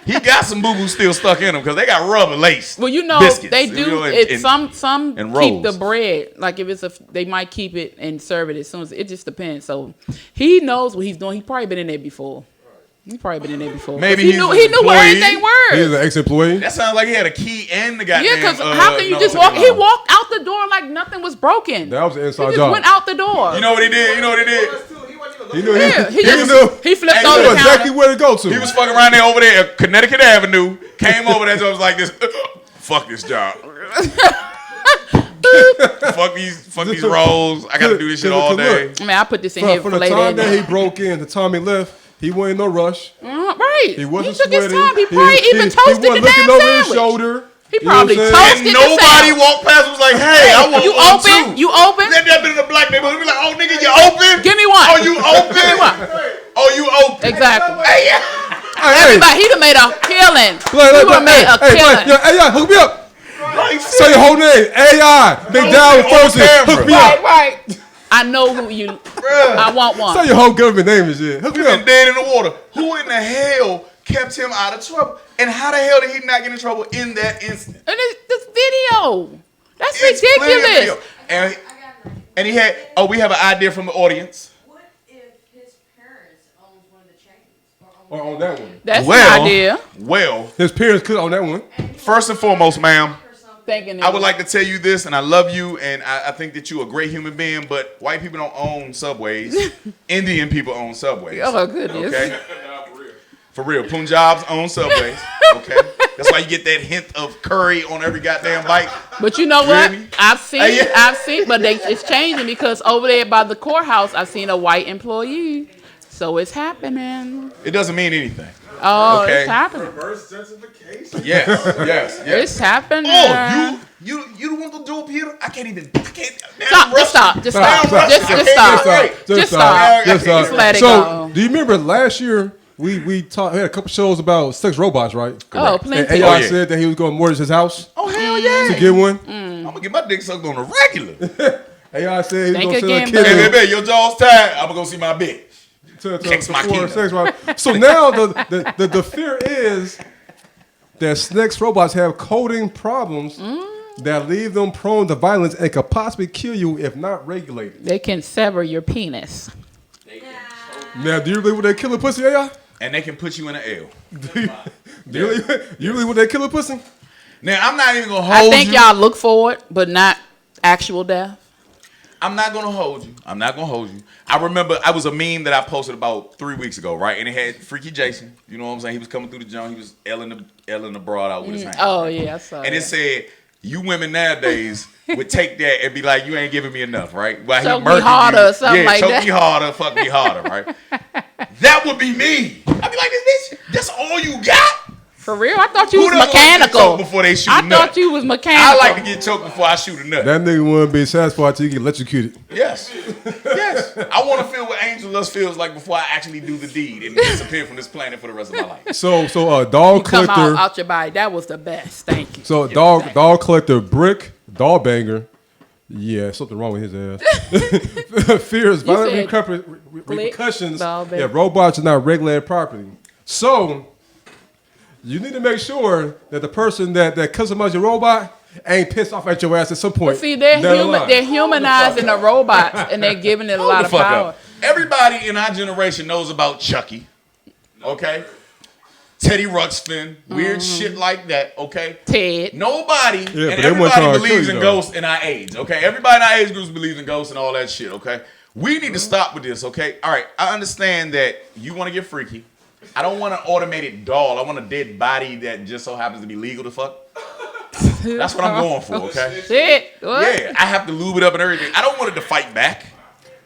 He got some boo-boo still stuck in him because they got rubber laced. Well, you know biscuits, they you do. know, Some and keep the rolls. bread. Like if they might keep it and serve it as soon as it just depends. So he knows what he's doing. He probably been in there before. Maybe he he's knew an he knew where employee. everything were. He's an ex-employee. That sounds like he had a key and the goddamn. Yeah, because how can you just walk? He walked out the door like nothing was broken. That was an He inside just job. went out the door. You know what he did? He knew. Yeah, He just knew. he flipped Hey, over He the knew counter. exactly where to go to. He was fucking around there over there at Connecticut Avenue. Came over there, so I was like this. Fuck this job. fuck these rolls. I gotta do this shit all day. I mean, I put this in here From for the later. time that he broke in, the time he left, he wasn't in no rush. Right. He wasn't took his sweating. time. He probably even toasted he wasn't the looking damn over his sandwich. shoulder. He You know what I'm probably saying? toasted And the nobody sandwich. walked past and was like, hey, I want You one open? too. You open? Then that been in a black neighborhood. Be like, oh, nigga, you open? Give me one. Oh, you open? Give me one. Oh, you open? Exactly. Hey, yeah. Everybody, he done made a killing. He Hey, would have made a killing. AI, hook me up. Like, Say your whole name. AI. Big down on person. camera. Hook me up. Right. I know who you. I want one. Say your whole government name and shit. Hook You me been up. dead in the water. Who in the hell kept him out of trouble? And how the hell did he not get in trouble in that instant? And this video. That's It's plenty of ridiculous. video. And he had, we have an idea from the audience. What if his parents owns one of the chains? Or on that one. That's Well, an idea. Well, His parents could on that one. first and foremost, ma'am, Thinking I would like to tell you this, and I love you, and I think that you're a great human being, but white people don't own subways. Indian people own subways. Oh, goodness. Okay? For real. Punjabs own subways. Okay? That's why you get that hint of curry on every goddamn bite. But you know what? Really? I've seen, Yeah. but it's changing because over there by the courthouse, I've seen a white employee. So it's happening. It doesn't mean anything. Oh, Okay. it's happening. Reverse gentrification. Yes. It's happening. Oh, you don't want to do it, Peter? I can't. Stop, just stop. Just stop. Just stop. Just stop. Just let it So, go. do you remember last year we had a couple shows about sex robots, right? Oh, And plenty. AI Oh, yeah. said that he was going to mortgage his house Oh, hell yeah. to get one. I'm going to get my dick sucked on a regular. AI said he was Think going to send a again, kid Hey, in baby, your jaw's tired. I'm going to go see my bitch. to Kicks my perform kingdom. sex robot. So now the fear is that sex robots have coding problems that leave them prone to violence and could possibly kill you if not regulated. They can sever your penis. Now, do you believe with that killer pussy, AI? And they can put you in an L. Do you believe with that killer pussy? Now, I'm not even going to I hold think you. y'all look for it, but not actual death. I'm not going to hold you. I remember I was a meme that I posted about 3 weeks ago, right? And it had Freaky Jason. You know what I'm saying? He was coming through the joint. He was Ellen the broad out with his hand. Oh, yeah, I saw And that. it said, you women nowadays would take that and be like, you ain't giving me enough, right? While Choke me murking harder you. or something like choke that. me harder, fuck me harder, right? That would be me. I'd be like, this bitch, that's all you got? For real? I thought you Who was doesn't like to get mechanical. choked before they shoot a I nut? thought you was I mechanical. like to get choked before I shoot a nut. That nigga wouldn't be satisfied till he get electrocuted. Yes. Yes. I want to feel what Angel Lust feels like before I actually do the deed and disappear from this planet for the rest of my life. So dog Come collector. out your body. That was the best. Thank you. So dog collector Brick Dog Banger. Yeah, something wrong with his ass. Fears violent said repercussions dog banger. if robots are not regulated properly. So you need to make sure that the person that customized your robot ain't pissed off at your ass at some point. See, they're down the line. they're humanizing the robots and they're giving it a lot Hold of the fuck power. up. Everybody in our generation knows about Chucky. Okay? Teddy Ruxpin, weird shit like that, okay? Ted. Nobody but and they weren't everybody trying to believes kill in you, though. ghosts and our age, okay? Everybody in our age groups believes in ghosts and all that shit, okay? We need to stop with this, okay? All right, I understand that you want to get freaky. I don't want an automated doll. I want a dead body that just so happens to be legal to fuck. That's what I'm going for, okay? Shit. What? Yeah, I have to lube it up and everything. I don't want it to fight back.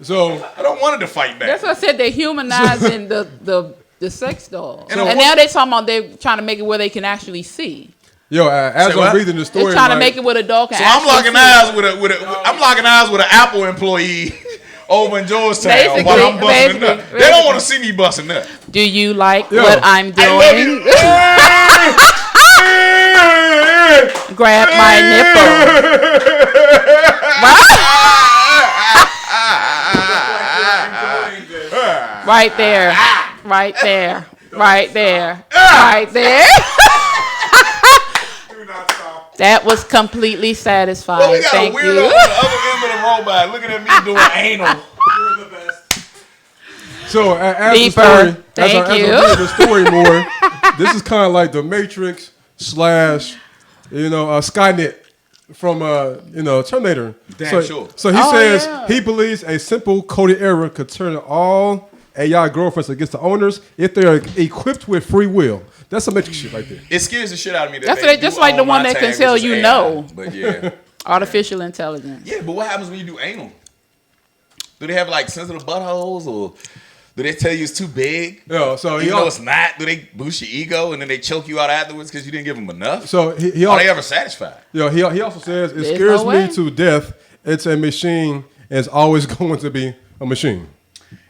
So I don't want it to fight back. That's what I said. They're humanizing the sex doll. And And now they're talking about they're trying to make it where they can actually see. yo, as Say what? I'm reading the story, They're trying to like, make it where the dog can So I'm actually locking see. eyes I'm locking eyes with an Apple employee over in Georgetown Basically, while I'm busting a nut. basically. They don't want to see me busting nut. Do you like Yo, what I'm I love you. doing? Grab my nipple. Right there. Right there. Right there. Right there. That was completely satisfying. Well, we got Thank a weirdo you. on the other end of the robot looking at me doing anal. So as the Deeper. story, Thank as you. I read the story more, this is kind of like the Matrix / Skynet from Terminator. Damn sure. So he Oh, says yeah. he believes a simple coded error could turn all AI girlfriends against the owners if they are equipped with free will. That's some Matrix shit right there. It scares the shit out of me. That That's they what- do just like the own one my that can tag, tell which is you AI. no. But yeah. Artificial intelligence. Yeah, but what happens when you do anal? Do they have like sensitive buttholes or do they tell you it's too big? Yo, so Even though it's not, do they boost your ego and then they choke you out afterwards because you didn't give them enough? So he Are they ever satisfied? he also says it There's scares no me way. to death. It's a machine and it's always going to be a machine.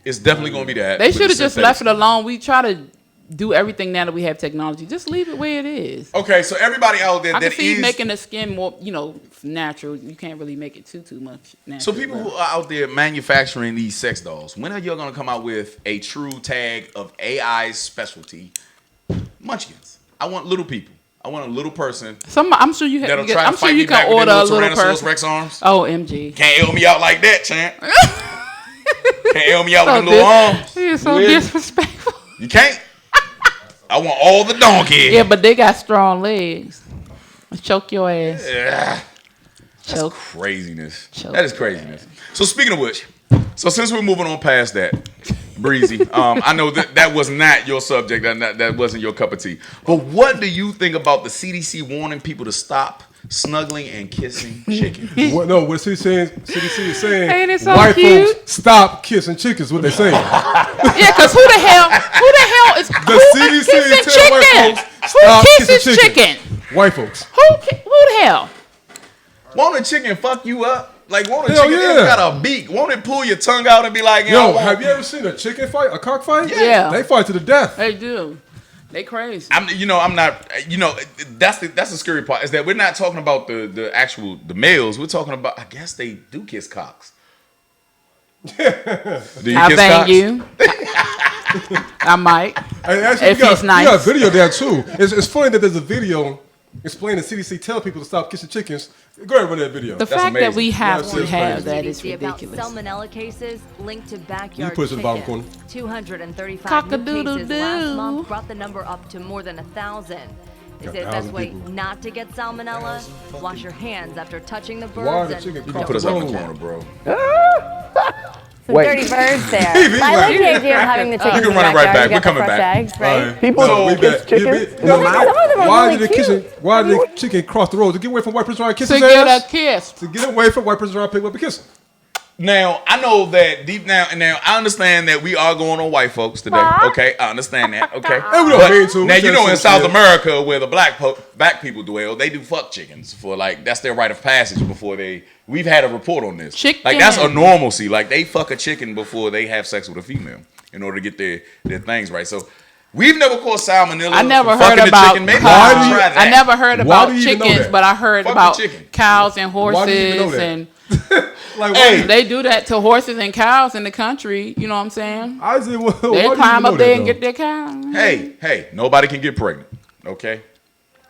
It's definitely going to be that. They with should the have just synthetic left it alone. We try to do everything now that we have technology. Just leave it where it is. Okay, so everybody out there I can that see is making the skin more, natural. You can't really make it too much natural. so people who are out there manufacturing these sex dolls, when are y'all gonna come out with a true tag of AI specialty? Munchkins. I want little people. I want a little person I'm sure you that'll have. try to I'm sure fight you me back can with order their a little little Tyrannosaurus person. Rex arms. Oh, MG. Can't help me out like that, champ. Can't help me out with So them little arms. He is so Yeah. disrespectful. You can't. I want all the donkey. Yeah, but they got strong legs. Choke your ass. Yeah. Choke. Craziness. Choke That is your craziness. So speaking of which, so since we're moving on past that, Breezy, I know that was not your subject. That wasn't your cup of tea. But what do you think about the CDC warning people to stop snuggling and kissing chickens? What CDC is saying, Ain't it so white cute? folks stop kissing chickens. What they saying? Yeah, because who the hell is The who CDC kissing is telling white chicken? folks Who stop kisses kissing chicken? White folks. Who the hell? Won't a chicken fuck you up? Like, won't a Hell chicken yeah. it's got a beak? Won't it pull your tongue out and be like, Yo, I want- have you ever seen a chicken fight, a cock fight? Yeah. They fight to the death. They do. They crazy. I'm not. That's the scary part is that we're not talking about the actual males. We're talking about. I guess they do kiss cocks. Do you I kiss bang cocks? you. I might. And actually, If we got, he's nice. we got a video there too. It's funny that there's a video explaining CDC tell people to stop kissing chickens. Go ahead and run that video. The fact that amazing. we have That's to just have crazy. that is CDC about ridiculous. salmonella cases linked to backyard You put it to the bottom chickens. corner. 235 new Cock-a-doodle-doo. cases last month brought the number up to more than 1,000. They say the best 1,000 way people. not to get salmonella: wash your hands after touching the Why birds the and chicken don't cock Put us up in the Whoa. corner, bro. Some dirty birds there. He's I like- like the idea of having the chickens can in the run it right backyard. back. You We're get the coming fresh back. eggs, right? People So- kiss chickens. Some of them are Why really did the cute. chicken? Why did the chicken cross the road to get away from white person trying to kiss To his get ass? a kiss. To get away from white person trying to pick up a kiss. Now I know that deep down, and now I understand that we are going on white folks today. Okay, I understand that. Okay, And we don't mean to. now We you know in just South shit. America where the black people dwell, they do fuck chickens for like that's their rite of passage before they. We've had a report on this. Chicken. Like that's a normalcy. Like they fuck a chicken before they have sex with a female in order to get their things right. So. We've never caught salmonella. I never from heard fucking about a chicken. Maybe cows. Why I'll do you- try that. I never heard Why about do you even know chickens, that? but I heard Fuck about the chicken. cows and Why do you even know horses, that? and Like, Hey. they do that to horses and cows in the country. You know what I'm saying? I said, well, They why climb do you up there know and that, get their cow. Hey, nobody can get pregnant. Okay?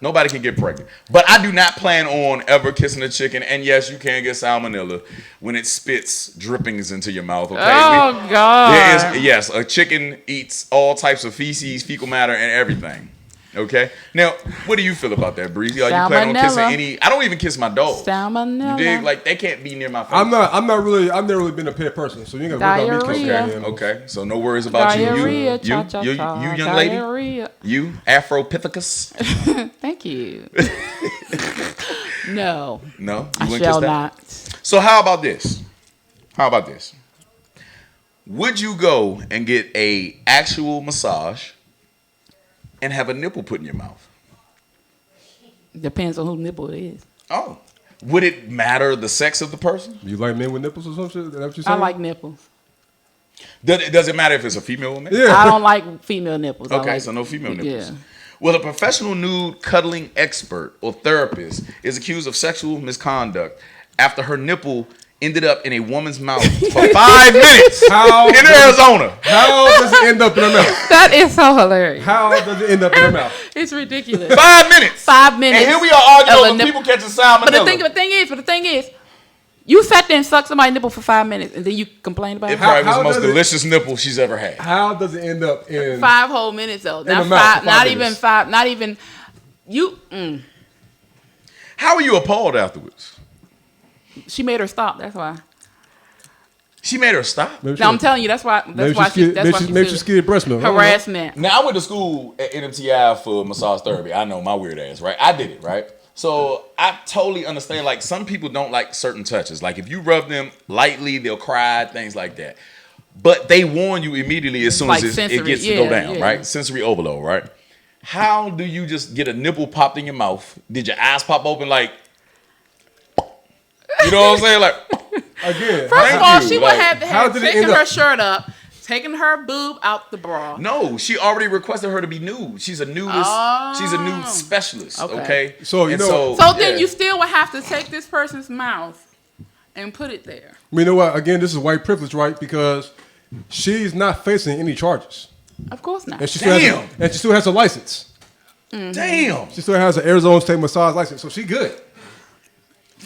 Nobody can get pregnant. But I do not plan on ever kissing a chicken. And yes, you can get salmonella when it spits drippings into your mouth. Okay? Oh God! Yes, a chicken eats all types of feces, fecal matter, and everything. Okay. Now, what do you feel about that, Breezy? Are you planning on kissing Salmonella. any? I don't even kiss my dog. Salmonella. You dig? Like they can't be near my face. I'm not really. I've never really been a pet person, so you ain't gotta worry about me kissing Diarrhea. animals. Okay. So no worries about Diarrhea, you. You, young lady. Diarrhea. You, Afropithecus. Thank you. No, No, you I wouldn't shall kiss that? not. So how about this? How about this? Would you go and get a actual massage and have a nipple put in your mouth? Depends on whose nipple it is. Oh. Would it matter the sex of the person? You like men with nipples or some shit? Is that what you I saying? like nipples. Does it matter if it's a female or male? Yeah. I don't like female nipples. I Okay, like, so no female nipples. Yeah. Well, a professional nude cuddling expert or therapist is accused of sexual misconduct after her nipple ended up in a woman's mouth for 5 minutes in Arizona. How does it end up in her mouth? That is so hilarious. How does it end up in her mouth? It's ridiculous. 5 minutes. 5 minutes. And here we are arguing of a over nip- people catching salmonella. But the thing is, you sat there and sucked somebody's nipple for 5 minutes, and then you complain about It it. probably was How the most does it- delicious nipple she's ever had. How does it end up in? 5 whole minutes though. the Not mouth five. for 5 Not even minutes. 5. Not even. You. How were you appalled afterwards? She made her stop. That's why. She made her stop. Maybe No, I'm telling you. That's why. That's why she. That's why she. maybe she scared breast milk. I don't know. Harassment. Now, I went to school at NMTI for massage therapy. I know my weird ass, right? I did it, right? So I totally understand. Like, some people don't like certain touches. Like, if you rub them lightly, they'll cry, things like that. But they warn you immediately as soon Like as it sensory, gets to go yeah, down, yeah. right? Sensory overload, right? How do you just get a nipple popped in your mouth? Did your eyes pop open like, you know what I'm saying? Like, Again, First of Thank all, you. she would Like, have how did it taken end her up? shirt up, taking her boob out the bra. no, she already requested her to be nude. She's a nudist. She's a nude specialist, Okay. okay? So, you And know- So then yeah. you still would have to take this person's mouth and put it there. you know what? Again, this is white privilege, right? Because she's not facing any charges, Of course not. and she still has a license. Damn. She still has an Arizona State massage license, so she good.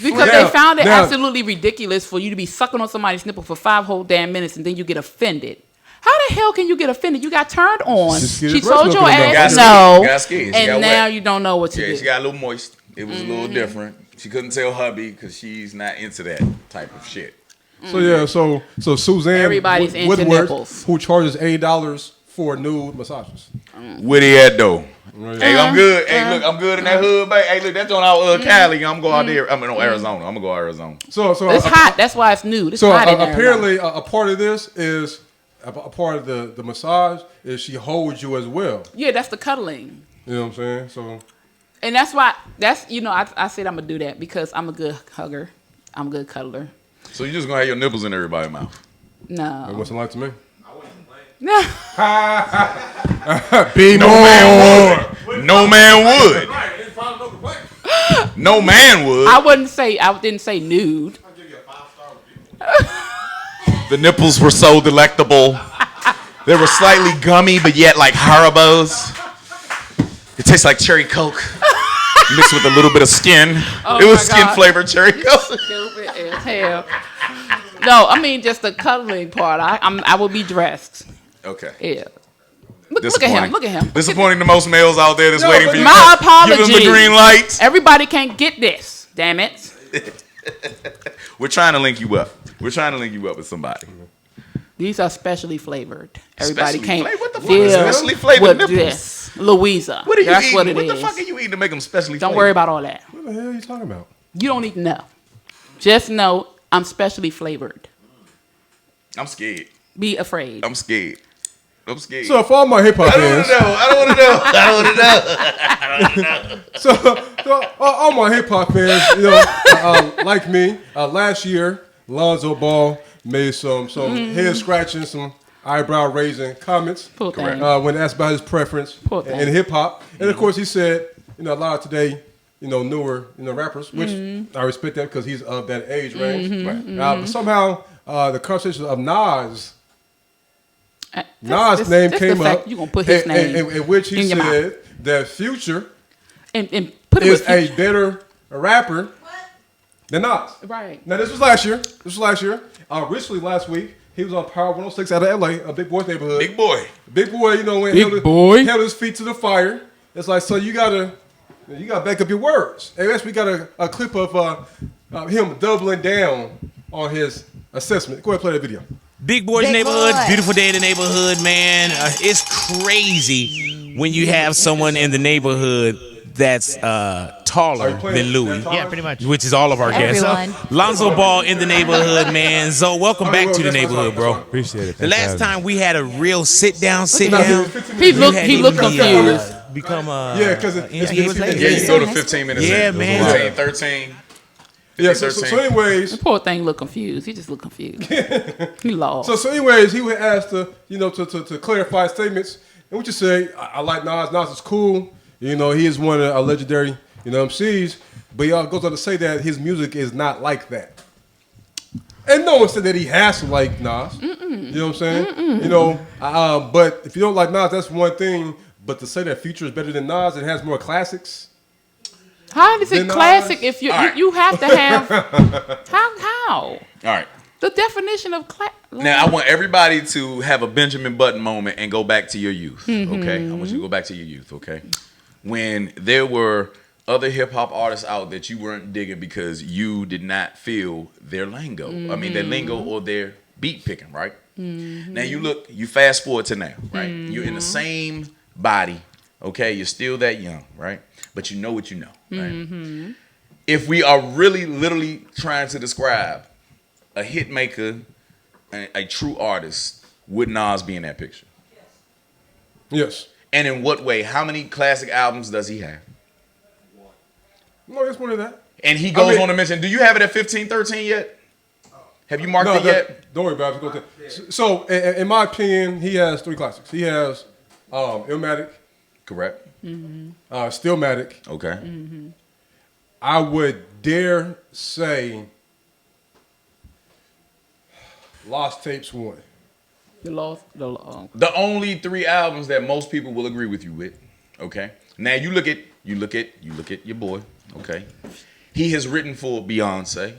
Because Now- they found it now- absolutely ridiculous for you to be sucking on somebody's nipple for 5 whole damn minutes and then you get offended. How the hell can you get offended? You got turned on. Just get She a breast told your milk in her ass mouth. no, Got scared. She got and now wet. you don't know what to Yeah, do. she got a little moist. It was a little different. She couldn't tell hubby because she's not into that type of shit. So yeah, so Suzanne Everybody's into Woodward, nipples. who charges $80 for nude massages. Where they at though? Hey, Uh-huh. I'm good. Hey, look, I'm good in that hood, babe. Hey, look, that's on out Cali. I'm gonna go out there. I'm in Arizona. I'm gonna go Arizona. So It's hot. That's why it's nude. It's So hot in there. apparently, a part of this is a part of the massage is she holds you as well. Yeah, that's the cuddling. You know what I'm saying? So And that's why, I said I'm going to do that because I'm a good hugger. I'm a good cuddler. So you just gonna have your nipples in everybody's mouth? that No. wasn't like to me. No. Be No man would. No man would. No man would. I didn't say nude. The nipples were so delectable. They were slightly gummy, but yet like Haribo's. It tastes like cherry Coke mixed with a little bit of skin. Oh It was my skin God. flavored cherry Coke. Stupid as hell. No, I mean just the cuddling part. I will be dressed. Okay. Yeah. Look at him. Look at him. Disappointing to most males out there that's No, waiting but for you. My Give them the apologies. green light. Everybody can't get this. Damn it. We're trying to link you up. We're trying to link you up with somebody. These are specially flavored. Everybody Specially can't flavored? What the fuck deal is specially flavored with nipples? this. Louisa. What are you That's eating? what it What is. the fuck are you eating to make them specially Don't flavored? worry about all that. What the hell are you talking about? You don't need to know. Just know I'm specially flavored. I'm scared. Be afraid. I'm scared. I'm scared. So for all my hip hop I don't fans, want to know. I don't want to know. so all my hip hop fans, like me, last year Lonzo Ball made some head scratching, some eyebrow raising comments Poor thing. when asked about his preference Poor thing. in hip hop, and of course he said, a lot of today, newer, rappers, which I respect that because he's of that age range. But somehow the conversation of Nas. Nas' name came up. You're going to put his name in which he in your said mouth. that Future And put it is with a better rapper than Nas. Right. Now this was last year. Recently last week, he was on Power 106 out of LA, a Big Boy's neighborhood. Big boy. Big Boy, when Big boy. held his feet to the fire It's like, so you gotta back up your words. And we got a clip of him doubling down on his assessment. Go ahead, play that video. Big Boys Neighborhood, beautiful day in the neighborhood, man. It's crazy when you have someone in the neighborhood that's taller than Louis. Yeah, pretty much. Which is all of our guests. Lonzo Ball in the neighborhood, man. Zoe, welcome back to the neighborhood, bro. Appreciate it. The last time we had a real sit down. He looked confused. Become a because NBA player. Yeah, you go to 15 minutes. Yeah, in. man. 13. Yeah, so anyways, the poor thing looked confused. He just looked confused. He lost. So anyways, he was asked to clarify statements, and what you say? I like Nas. Nas is cool. You know, he is one of our legendary, MCs. But y'all goes on to say that his music is not like that. And no one said that he has to like Nas. You know what I'm saying? But if you don't like Nas, that's one thing. But to say that Future is better than Nas and has more classics. How is it classic if you have to have how? All right. The definition of classic. Now I want everybody to have a Benjamin Button moment and go back to your youth. Okay, I want you to go back to your youth. Okay, when there were other hip hop artists out that you weren't digging because you did not feel their lingo. I mean their lingo or their beat picking. Right. Now you fast forward to now. Right. You're in the same body. Okay, you're still that young. Right. But you know what you know. Right. If we are really literally trying to describe a hit maker, a true artist, would Nas be in that picture? Yes. And in what way? How many classic albums does he have? No, it's more than that. And he goes on to mention, do you have it at 15, 13 yet? Have you marked it yet? Don't worry about it. So, in my opinion, he has 3 classics. He has Illmatic. Correct. Stillmatic. Okay. I would dare say Lost Tapes 1. The only 3 albums that most people will agree with you with. Okay. Now you look at your boy. Okay. He has written for Beyonce.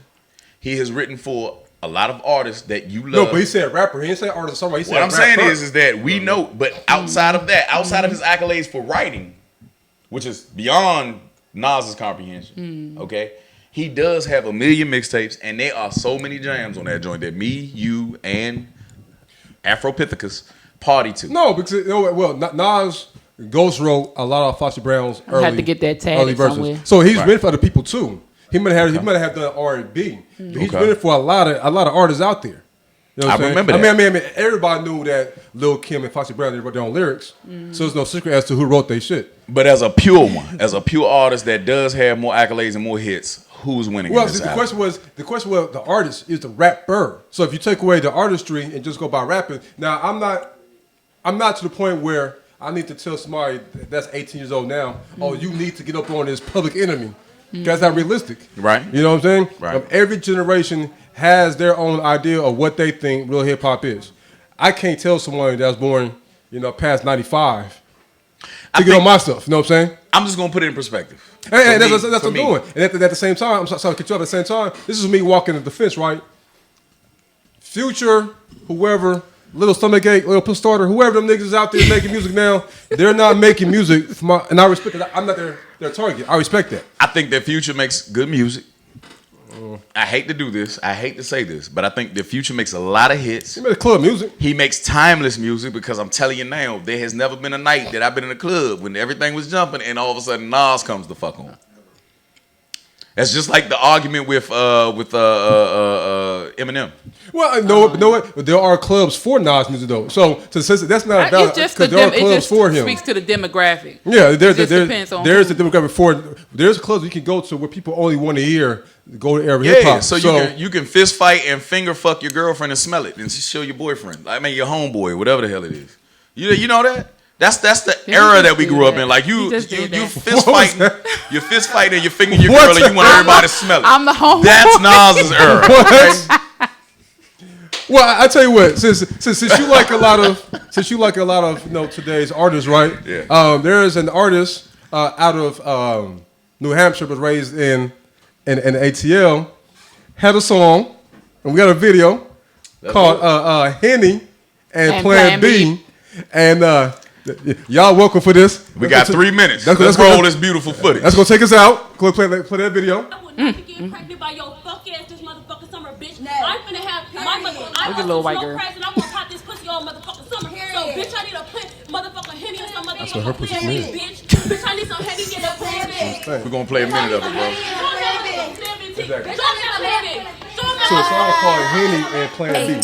He has written for a lot of artists that you love. No, but he said rapper. He didn't say artist or songwriter. He said what I'm rapper. saying is that we know, but outside of that, outside of his accolades for writing, which is beyond Nas's comprehension, okay, he does have a million mixtapes, and there are so many jams on that joint that me, you, and Afropithecus party to. No, because Nas Ghost wrote a lot of Foxy Brown's early, had to get that tag early verses. somewhere. So he's written for other people too. He might have done R&B. But he's written for a lot of artists out there. You know what I'm saying? remember that. I mean, everybody knew that Lil' Kim and Foxy Brown, they wrote their own lyrics. So it's no secret as to who wrote their shit. But as a pure one, as a pure artist that does have more accolades and more hits, who's winning? Well, in this the album? question was the artist is the rapper. So if you take away the artistry and just go by rapping, now I'm not to the point where I need to tell somebody that's 18 years old now, oh, you need to get up on this Public Enemy. That's not realistic. Right. You know what I'm saying? Right. Every generation has their own idea of what they think real hip hop is. I can't tell someone that's born, past 95 to get on my stuff. You know what I'm saying? I'm just gonna put it in perspective. Hey, that's what I'm doing. And at the same time, I'm sorry to cut you off. At the same time, this is me walking the fence, right? Future, whoever, Little Stomachache, Little Puss Starter, whoever them niggas out there making music now, they're not making music and I respect that. I'm not their target. I respect that. I think that Future makes good music. I hate to do this. I hate to say this, but I think the Future makes a lot of hits. He makes club music. He makes timeless music because I'm telling you now, there has never been a night that I've been in a club when everything was jumping and all of a sudden Nas comes the fuck on. That's just like the argument with Eminem. Well, no, there are clubs for Nas music though. So that's not valid because there are clubs for him. It speaks to the demographic. Yeah, there's the demographic for. There's clubs you can go to where people only want to hear go to every hip hop. So you can fist fight and finger fuck your girlfriend and smell it and show your boyfriend. I mean your homeboy, whatever the hell it is. You know that? That's the era that we grew up in. Like you fist fighting, you fist fighting, you finger your girl, and you want everybody to smell it. I'm the homeboy. That's Nas's era. What? Well, I tell you what, since you like a lot of today's artists, right? Yeah. There is an artist out of New Hampshire, but raised in ATL, had a song, and we got a video called Henny and Plan B. And Y'all welcome for this. We got 3 minutes. Let's roll this beautiful footage. That's gonna take us out. Go play that video. I will not be getting pregnant by your fuck ass this motherfucking summer, bitch. I'm finna have my motherfucking. Look at little white girl. And I'm gonna pop this pussy all motherfucking summer. So, bitch, I need a motherfucking Henny or some motherfucking. what her pussy is. Bitch, I need some Henny in the plan. We're gonna play a minute of it, bro. Exactly. So a song called Henny and Plan B.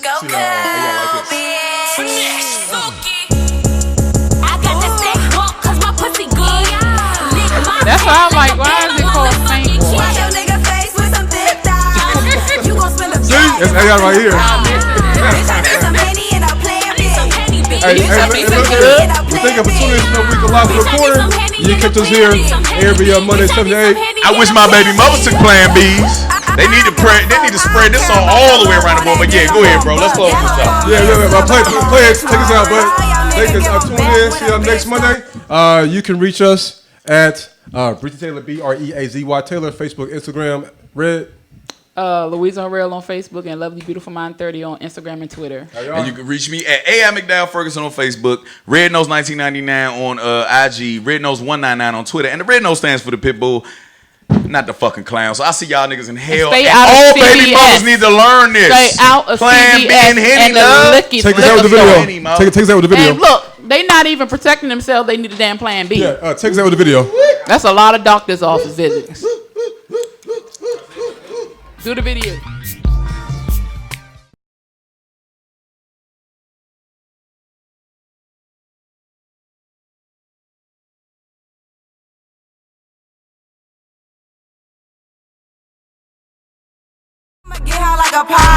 Go, That's why I'm like, why is it called Saint Boy? That's AI right here. Hey, we thank you for tuning in to the week of live recording. You catch us here every Monday, 7 to 8. I wish my baby mother took Plan B's. They need to spread this song all the way around the board. But yeah, go ahead, bro. Let's close this out. Yeah. Play it. Take us out, but thank us. Tune in. See y'all next Monday. You can reach us at Breezy Taylor, BREAZY Taylor, Facebook, Instagram, Red. Louisa Unreal on Facebook and Lovely Beautiful Mind 30 on Instagram and Twitter. And you can reach me at AI McDowell Ferguson on Facebook, Red Nose 1999 on IG, Red Nose 199 on Twitter, and the Red Nose stands for the Pitbull, not the fucking clown. So I see y'all niggas in hell. Stay and out all of baby CVS. mothers need to learn this. Stay out of Plan CVS B and Henny, love. Take us out with the video. Take us out with the video. And look, they not even protecting themselves. They need a damn Plan B. Yeah, take us out with the video. That's a lot of doctor's office visits. Do the video. Get high like a pie.